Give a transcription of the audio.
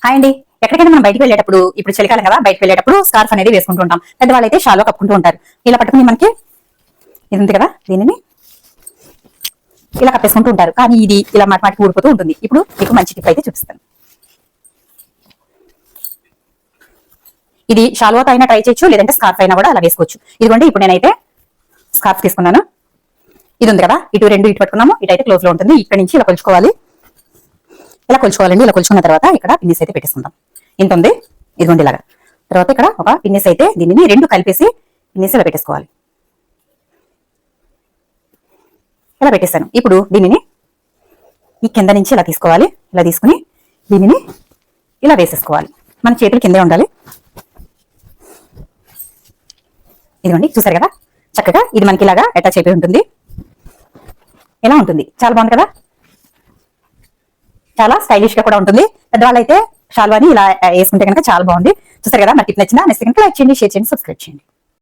Hi అండి. ఎక్కడికైనా మనం బయటికి వెళ్ళేటప్పుడు, ఇప్పుడు చలికాలం కదా, బయటకు వెళ్ళేటప్పుడు స్కార్ఫ్ అనేది వేసుకుంటూ ఉంటాం. పెద్దవాళ్ళు అయితే షాల్లో కప్పుకుంటూ ఉంటారు. ఇలా పట్టుకుని మనకి ఇది ఉంది కదా, దీనిని ఇలా కప్పేసుకుంటూ ఉంటారు. కానీ ఇది ఇలా మాటికి ఊడిపోతూ ఉంటుంది. ఇప్పుడు మీకు మంచి టిప్ అయితే చూపిస్తాను. ఇది షాల్వాతో అయినా ట్రై చేయొచ్చు, లేదంటే స్కార్ఫ్ అయినా కూడా అలా వేసుకోవచ్చు. ఇదిగోండి, ఇప్పుడు నేనైతే స్కార్ఫ్ తీసుకున్నాను. ఇది ఉంది కదా, ఇటు రెండు ఇటు పట్టుకున్నాము. ఇటు అయితే క్లోజ్ లో ఉంటుంది. ఇక్కడ నుంచి ఇలా కొలుచుకోవాలి. ఇలా కొలుచుకోవాలండి. ఇలా కొలుచుకున్న తర్వాత ఇక్కడ పిన్నిస్ అయితే పెట్టేసుకుందాం. ఇంత ఉంది, ఇదిగోండి ఇలాగా. తర్వాత ఇక్కడ ఒక పిన్నిస్ అయితే దీనిని రెండు కలిపేసి పిన్నిస్ ఇలా పెట్టేసుకోవాలి. ఇలా పెట్టేస్తాను. ఇప్పుడు దీనిని ఈ కింద నుంచి ఇలా తీసుకోవాలి. ఇలా తీసుకుని దీనిని ఇలా వేసేసుకోవాలి. మన చేతులు కిందే ఉండాలి. ఇదిగోండి, చూసారు కదా, చక్కగా ఇది మనకి ఇలాగా అటాచ్ అయిపోయి ఉంటుంది. ఎలా ఉంటుంది, చాలా బాగుంది కదా, చాలా స్టైలిష్ గా కూడా ఉంటుంది. పెద్దవాళ్ళు అయితే షాల్వాని ఇలా వేసుకుంటే కనుక చాలా బాగుంది. చూసారు కదా, మరి టిప్ నచ్చిందా? నెక్స్ట్ కనుక లైక్ చేయండి, షేర్ చేయండి, సబ్స్క్రైబ్ చేయండి.